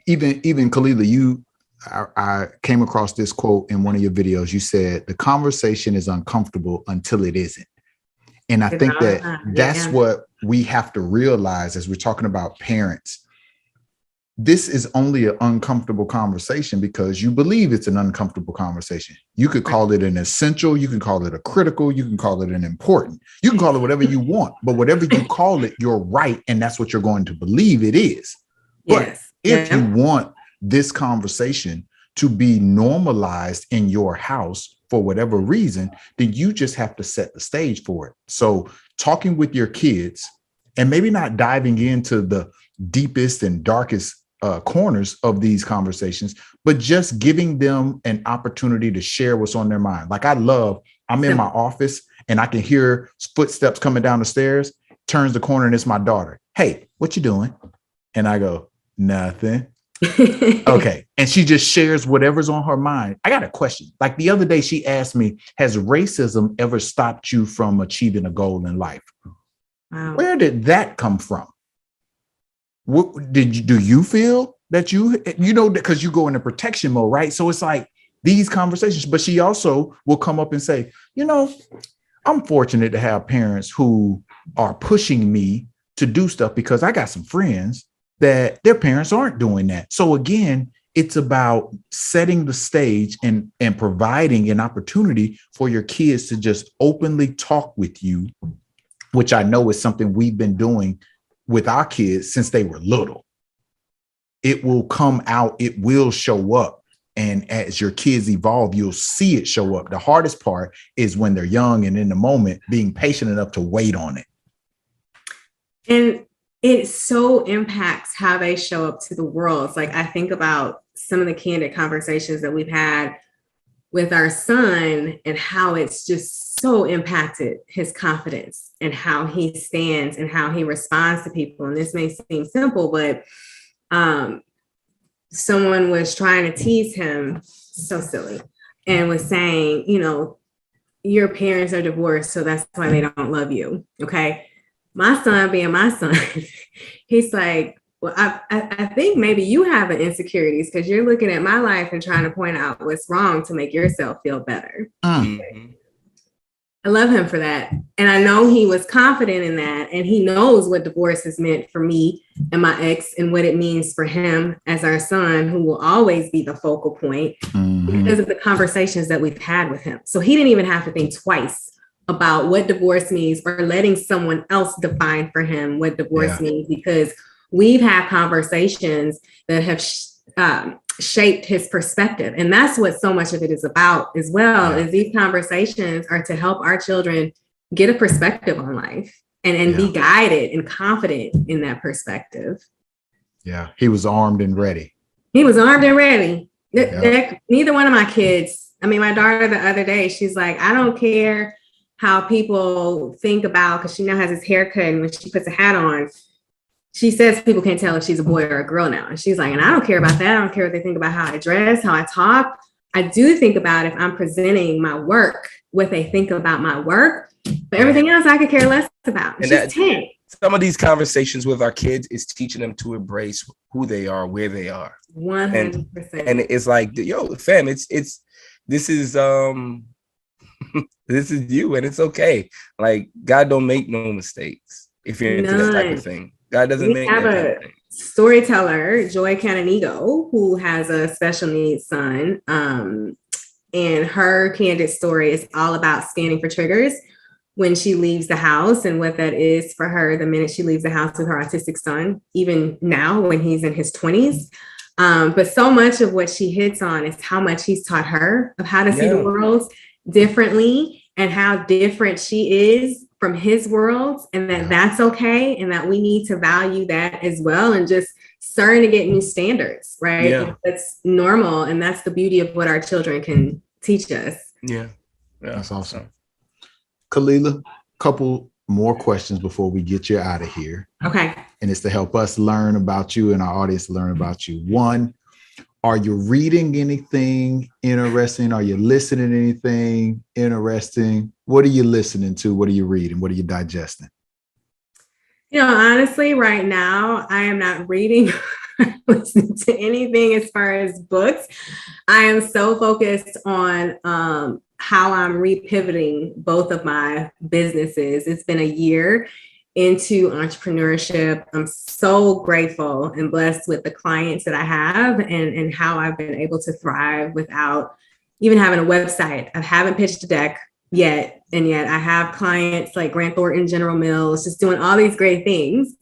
Even Khalid, I came across this quote in one of your videos. You said the conversation is uncomfortable until it isn't. And I think that's what we have to realize as we're talking about parents. this is only an uncomfortable conversation because you believe it's an uncomfortable conversation. You could call it an essential, you can call it a critical, you can call it an important, you can call it whatever you want, but whatever you call it, you're right. And that's what you're going to believe it is. But if you want this conversation to be normalized in your house for whatever reason, then you just have to set the stage for it. So talking with your kids and maybe not diving into the deepest and darkest corners of these conversations, but just giving them an opportunity to share what's on their mind. Like I'm in my office and I can hear footsteps coming down the stairs, turns the corner and it's my daughter. Hey, what you doing? And I go, nothing. Okay. And she just shares whatever's on her mind. I got a question. Like the other day, she asked me, has racism ever stopped you from achieving a goal in life? Wow. Where did that come from? What do you feel that because you go into protection mode, right? So it's like these conversations, but she also will come up and say, I'm fortunate to have parents who are pushing me to do stuff because I got some friends that their parents aren't doing that. So again, it's about setting the stage and providing an opportunity for your kids to just openly talk with you, which I know is something we've been doing with our kids since they were little. It will come out, it will show up. And as your kids evolve, you'll see it show up. The hardest part is when they're young and in the moment, being patient enough to wait on it. And it so impacts how they show up to the world. It's like I think about some of the candid conversations that we've had with our son and how it's just so impacted his confidence and how he stands and how he responds to people. And this may seem simple, but someone was trying to tease him, so silly, and was saying, your parents are divorced, so that's why they don't love you. Okay. My son being my son, he's like, well, I think maybe you have an insecurities because you're looking at my life and trying to point out what's wrong to make yourself feel better. Mm-hmm. I love him for that. And I know he was confident in that. And he knows what divorce has meant for me and my ex and what it means for him as our son, who will always be the focal point because of the conversations that we've had with him. So he didn't even have to think twice about what divorce means or letting someone else define for him what divorce means, because we've had conversations that have shaped his perspective. And that's what so much of it is about as well, is these conversations are to help our children get a perspective on life and be guided and confident in that perspective. Yeah, he was armed and ready. He was armed and ready. Neither one of my kids, my daughter the other day, she's like, I don't care how people think about, because she now has his haircut and when she puts a hat on, she says people can't tell if she's a boy or a girl now. And she's like, and I don't care about that. I don't care what they think about how I dress, how I talk. I do think about if I'm presenting my work, what they think about my work, but everything else I could care less about. She's 10. Some of these conversations with our kids is teaching them to embrace who they are, where they are. 100%. And it's like, yo, fam, this is this is you and it's okay. Like God don't make no mistakes if you're into that type of thing. God doesn't make that type of thing. Storyteller, Joy Canonigo, who has a special needs son. And her candid story is all about scanning for triggers when she leaves the house and what that is for her the minute she leaves the house with her autistic son, even now when he's in his 20s. But so much of what she hits on is how much he's taught her of how to see the world differently and how different she is from his world, and that that's okay, and that we need to value that as well, and just starting to get new standards, right? Yeah. That's normal, and that's the beauty of what our children can teach us. Yeah, that's awesome. Khalila, couple more questions before we get you out of here. Okay. And it's to help us learn about you and our audience learn about you. One, are you reading anything interesting? Are you listening to anything interesting? What are you listening to? What are you reading? What are you digesting? Honestly, right now, I am not reading or listening to anything as far as books. I am so focused on how I'm repivoting both of my businesses. It's been a year. into entrepreneurship. I'm so grateful and blessed with the clients that I have and how I've been able to thrive without even having a website. I haven't pitched a deck yet, and yet I have clients like Grant Thornton, General Mills, just doing all these great things.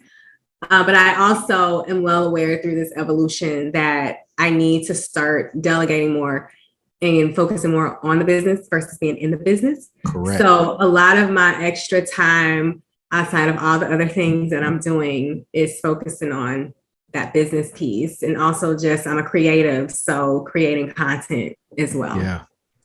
But I also am well aware through this evolution that I need to start delegating more and focusing more on the business versus being in the business. Correct. So a lot of my extra time outside of all the other things that I'm doing is focusing on that business piece. And also just, I'm a creative, so creating content as well.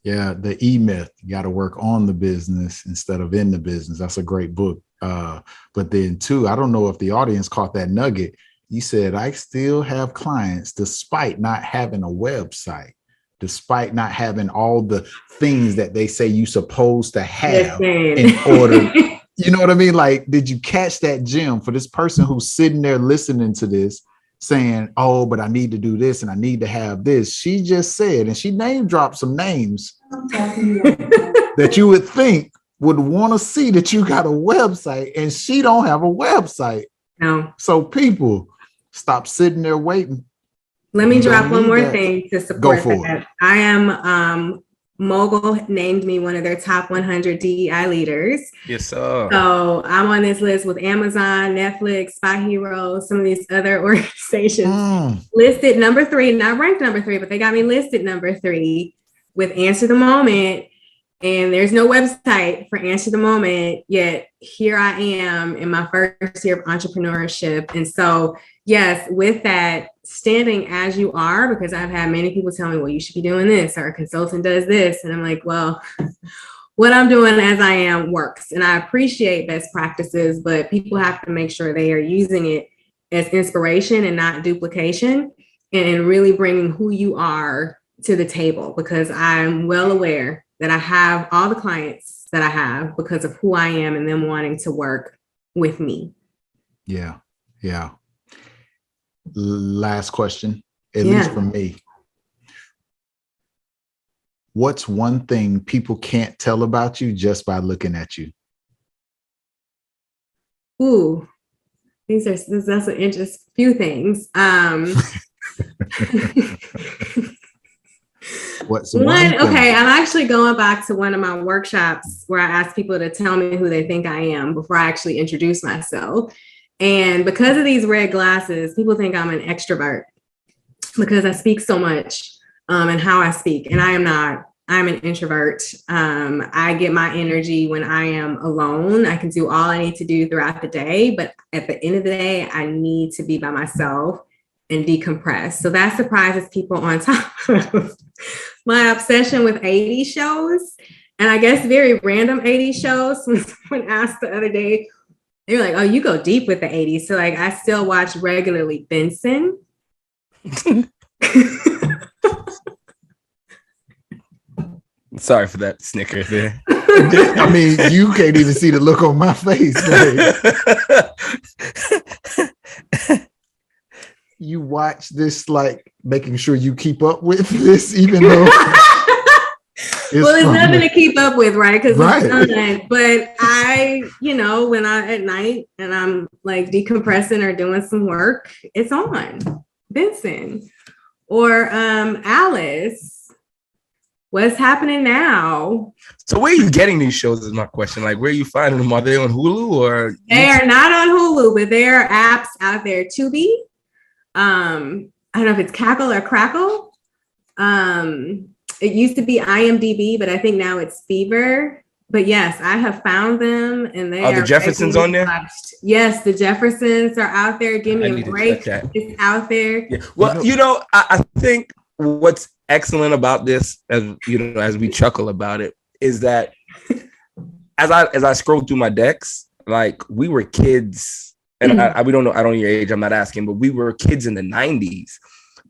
Yeah. The E-Myth, you got to work on the business instead of in the business. That's a great book. But then too, I don't know if the audience caught that nugget. You said, I still have clients despite not having a website, despite not having all the things that they say you're supposed to have in order. You know what I mean? Like, did you catch that gem for this person who's sitting there listening to this saying, oh, but I need to do this and I need to have this? She just said, and she name dropped some names that you would think would want to see that you got a website, and she don't have a website. No. So people, stop sitting there waiting. Let me drop one more thing to support that. I am Mogul named me one of their top 100 DEI leaders. Yes, sir. So I'm on this list with Amazon, Netflix, Spy Hero, some of these other organizations. Listed number 3, not ranked number 3, but they got me listed number 3 with Answer the Moment. And there's no website for Answer the Moment, yet here I am in my first year of entrepreneurship. And so, yes, with that, standing as you are, because I've had many people tell me, well, you should be doing this, or a consultant does this. And I'm like, well, what I'm doing as I am works. And I appreciate best practices, but people have to make sure they are using it as inspiration and not duplication, and really bringing who you are to the table, because I'm well aware that I have all the clients that I have because of who I am and them wanting to work with me. Yeah. Last question, at least from me. What's one thing people can't tell about you just by looking at you? Ooh, that's an interesting few things. What's one? Okay, I'm actually going back to one of my workshops where I ask people to tell me who they think I am before I actually introduce myself. And because of these red glasses, people think I'm an extrovert because I speak so much and how I speak. And I am not. I'm an introvert. I get my energy when I am alone. I can do all I need to do throughout the day. But at the end of the day, I need to be by myself and decompress. So that surprises people on top of my obsession with 80s shows. And I guess very random 80s shows. Someone asked the other day, they were like, oh, you go deep with the 80s. So like, I still watch regularly Benson. Sorry for that snicker there. I mean, you can't even see the look on my face. Like, you watch this, like making sure you keep up with this, even though it's nothing to keep up with, right? Because but I, when I at night and I'm like decompressing or doing some work, it's on Benson or Alice. What's happening now? So where are you getting these shows is my question. Like, where are you finding them? Are they on Hulu or? They are not on Hulu, but there are apps out there. Tubi. I don't know if it's Cackle or Crackle. It used to be IMDb, but I think now it's Fever. But yes, I have found them, and they are the Jeffersons on there? Watched. Yes, the Jeffersons are out there. Give me a break. It's out there. Yeah. Well, I think what's excellent about this, as we chuckle about it, is that as I scroll through my decks, like we were kids, and we don't know. I don't know your age. I'm not asking, but we were kids in the 90s.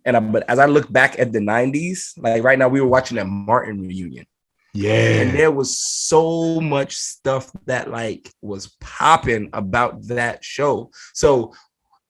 But as I look back at the 90s, like right now, we were watching that Martin reunion. Yeah. And there was so much stuff that like was popping about that show. So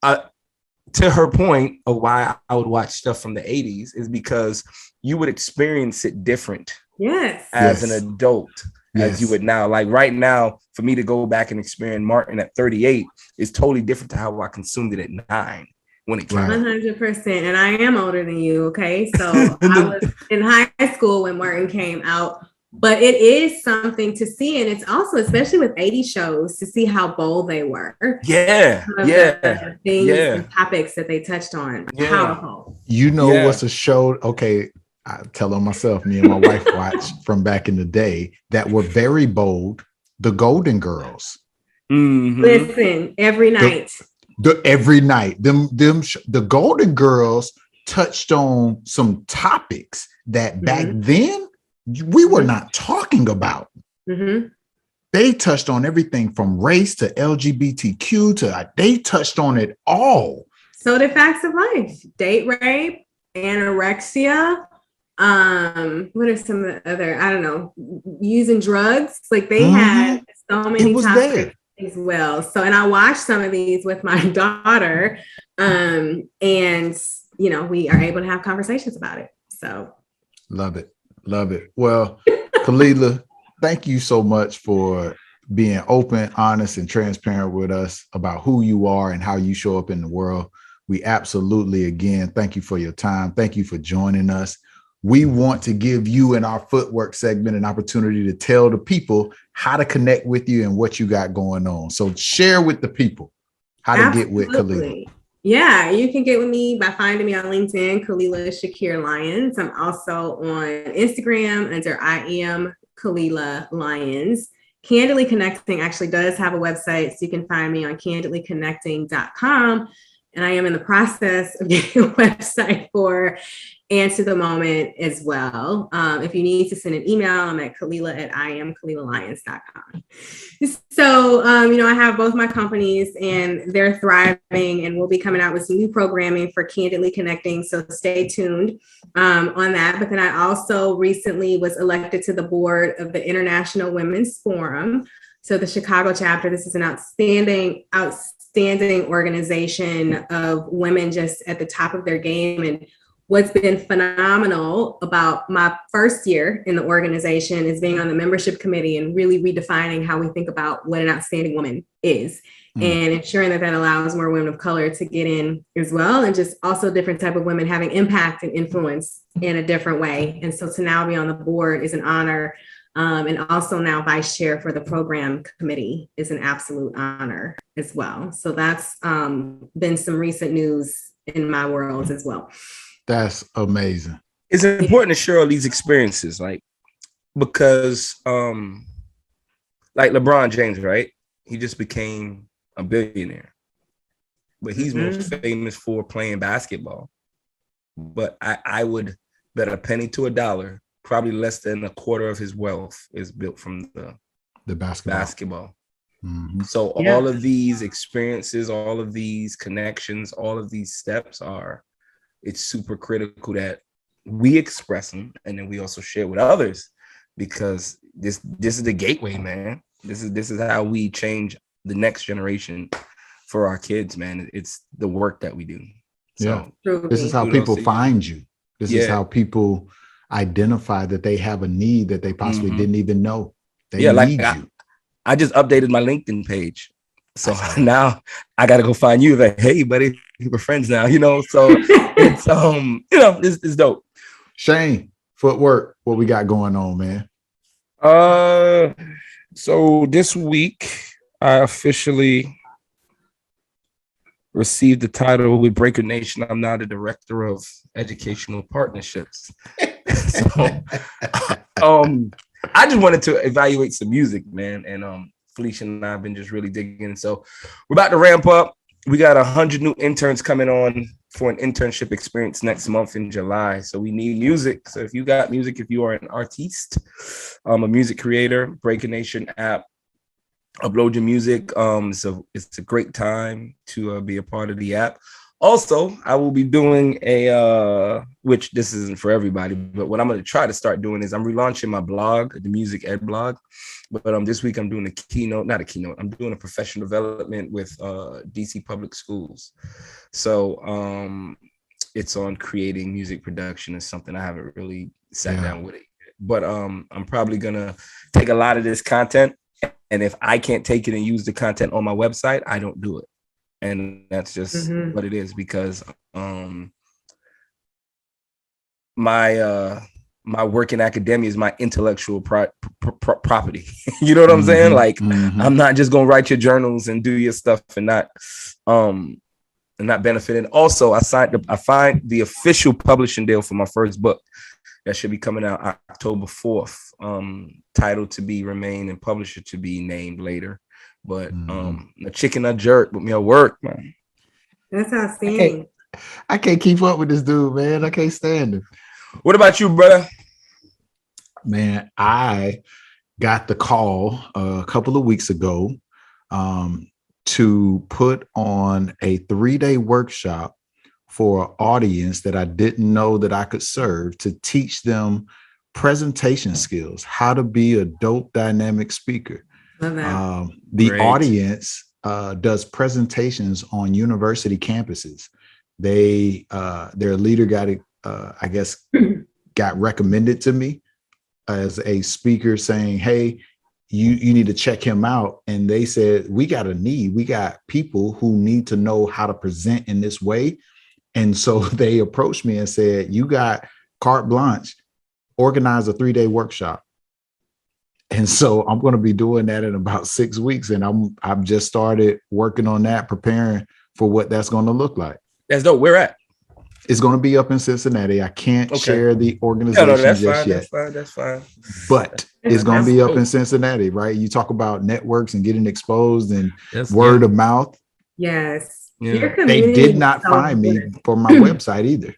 to her point of why I would watch stuff from the 80s is because you would experience it different. Yes. As an adult. as you would now. Like right now, for me to go back and experience Martin at 38 is totally different to how I consumed it at 9 when it came out. 100%. And I am older than you. Okay. So I was in high school when Martin came out, but it is something to see. And it's also, especially with 80 shows, to see how bold they were. The things and topics that they touched on. Powerful. You know what's a show? Okay. I tell on myself, me and my wife watched from back in the day that were very bold. The Golden Girls. Mm-hmm. Listen, every night. Every night. The Golden Girls touched on some topics that back then we were not talking about. Mm-hmm. They touched on everything from race to LGBTQ to they touched on it all. So the facts of life, date rape, anorexia. What are some of the other, I don't know, using drugs? Like they had so many topics as well. So, and I watched some of these with my daughter, and you know, we are able to have conversations about it. So love it. Well, Khalid, thank you so much for being open, honest, and transparent with us about who you are and how you show up in the world. We absolutely, again, thank you for your time. Thank you for joining us. We want to give you in our footwork segment an opportunity to tell the people how to connect with you and what you got going on. So share with the people how to get with Khalid. Yeah, you can get with me by finding me on LinkedIn, Khalila Shakir Lyons. I'm also on Instagram under I am Khalila Lyons. Candidly Connecting actually does have a website, so you can find me on candidlyconnecting.com. And I am in the process of getting a website for Answer the Moment as well. If you need to send an email, I'm at Khalila@IamKhalilaLyons.com. So, you know, I have both my companies and they're thriving, and we'll be coming out with some new programming for Candidly Connecting. So stay tuned on that. But then I also recently was elected to the board of the International Women's Forum. So the Chicago chapter, this is an outstanding organization of women just at the top of their game. And what's been phenomenal about my first year in the organization is being on the membership committee and really redefining how we think about what an outstanding woman is, and ensuring that allows more women of color to get in as well, and just also different type of women having impact and influence in a different way. And so to now be on the board is an honor. And also now vice chair for the program committee is an absolute honor as well. So that's been some recent news in my world as well. That's amazing. It's important to share all these experiences, like, because like LeBron James, right? He just became a billionaire, but he's most famous for playing basketball. But I would bet a penny to a dollar, probably less than a quarter of his wealth is built from the basketball. Mm-hmm. So all of these experiences, all of these connections, all of these steps it's super critical that we express them, and then we also share with others, because this is the gateway, man. This is how we change the next generation for our kids, man. It's the work that we do. So this is how people find you. This is how people identify that they have a need that they possibly didn't even know they need you. I just updated my LinkedIn page. So now I got to go find you. Like, hey, buddy, we're friends now, you know? So it's, you know, it's dope. Shane, footwork, what we got going on, man? So this week I officially received the title with Breaker Nation. I'm now the director of educational partnerships. So, I just wanted to evaluate some music, man. And Felicia and I have been just really digging. So we're about to ramp up. We got 100 new interns coming on for an internship experience next month in July. So we need music. So if you got music, if you are an artiste, a music creator, Breaker Nation app, upload your music. So it's a great time to be a part of the app. Also, I will be doing which this isn't for everybody, but what I'm going to try to start doing is I'm relaunching my blog, the Music Ed blog. But this week I'm doing I'm doing a professional development with DC Public Schools. So it's on creating music production. Is something I haven't really sat down with it yet. but I'm probably gonna take a lot of this content, and if I can't take it and use the content on my website, I don't do it. And that's just what it is, because my work in academia is my intellectual property. You know what I'm saying? Like, I'm not just gonna write your journals and do your stuff and not benefit. And also, I find the official publishing deal for my first book that should be coming out October 4th, titled to be remain and publisher to be named later. But the chicken a jerk with me at work, man. That's outstanding. I can't keep up with this dude, man. I can't stand him. What about you, brother? Man, I got the call a couple of weeks ago to put on a 3-day workshop for an audience that I didn't know that I could serve, to teach them presentation skills, how to be a dope, dynamic speaker. The audience does presentations on university campuses. Their leader got recommended to me as a speaker, saying, hey, you need to check him out. And they said, we got people who need to know how to present in this way. And so they approached me and said, you got carte blanche, organize a 3-day workshop. And so I'm going to be doing that in about 6 weeks. And I've just started working on that, preparing for what that's going to look like. That's dope. Where at? It's going to be up in Cincinnati. I can't share the organization just yet. That's fine. But it's going to be up in Cincinnati, right? You talk about networks and getting exposed and word of mouth. Yes. Yeah. They did not find me for my website either.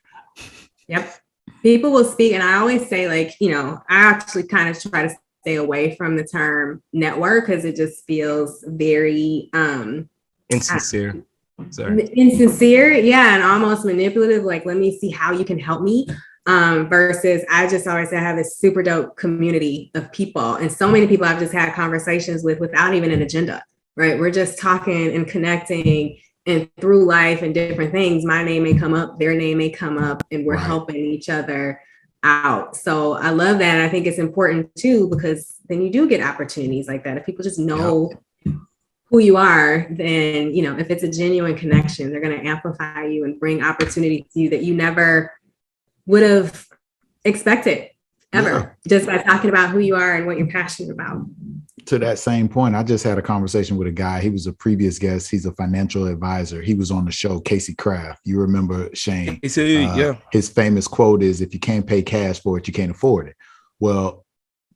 Yep. People will speak. And I always say, like, I actually kind of try to stay away from the term network, because it just feels very insincere. Insincere, and almost manipulative. Like, let me see how you can help me. Versus, I just always say I have this super dope community of people, and so many people I've just had conversations with without even an agenda. Right? We're just talking and connecting, and through life and different things, my name may come up, their name may come up, and we're helping each other out. So I love that. And I think it's important too, because then you do get opportunities like that. If people just know who you are, then, if it's a genuine connection, they're going to amplify you and bring opportunities to you that you never would have expected ever, just by talking about who you are and what you're passionate about. To that same point, I just had a conversation with a guy. He was a previous guest. He's a financial advisor. He was on the show, Casey Kraft. You remember Shane? His famous quote is, if you can't pay cash for it, you can't afford it. Well,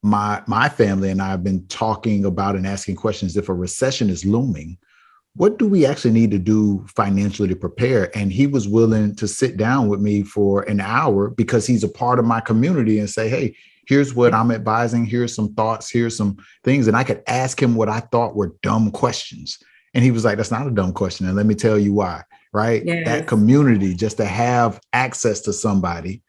my family and I have been talking about and asking questions. If a recession is looming, what do we actually need to do financially to prepare? And he was willing to sit down with me for an hour, because he's a part of my community, and say, hey, here's what I'm advising. Here's some thoughts. Here's some things. And I could ask him what I thought were dumb questions. And he was like, that's not a dumb question. And let me tell you why, right? Yes. That community, just to have access to somebody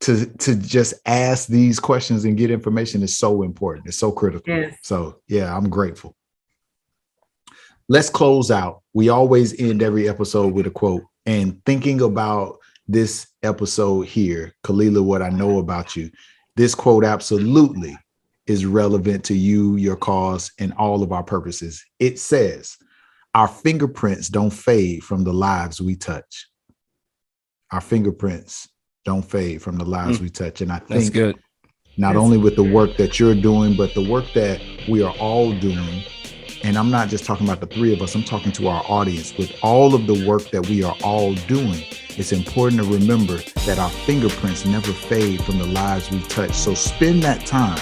to just ask these questions and get information, is so important. It's so critical. Yes. So yeah, I'm grateful. Let's close out. We always end every episode with a quote. And thinking about this episode here, Kalila, what I know about you, this quote absolutely is relevant to you, your cause, and all of our purposes. It says, our fingerprints don't fade from the lives we touch. Our fingerprints don't fade from the lives we touch. And I think that's good. Not only with the work that you're doing, but the work that we are all doing. And I'm not just talking about the three of us, I'm talking to our audience. With all of the work that we are all doing, it's important to remember that our fingerprints never fade from the lives we touch. So spend that time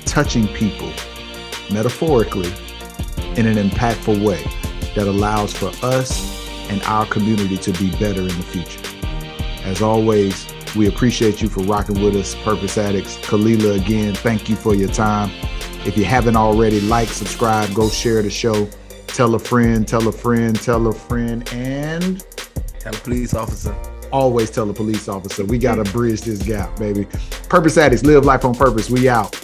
touching people, metaphorically, in an impactful way that allows for us and our community to be better in the future. As always, we appreciate you for rocking with us, Purpose Addicts. Kalila, again, thank you for your time. If you haven't already, like, subscribe, go share the show. Tell a friend, tell a friend, tell a friend, and tell a police officer. Always tell a police officer. We got to bridge this gap, baby. Purpose Addicts, live life on purpose. We out.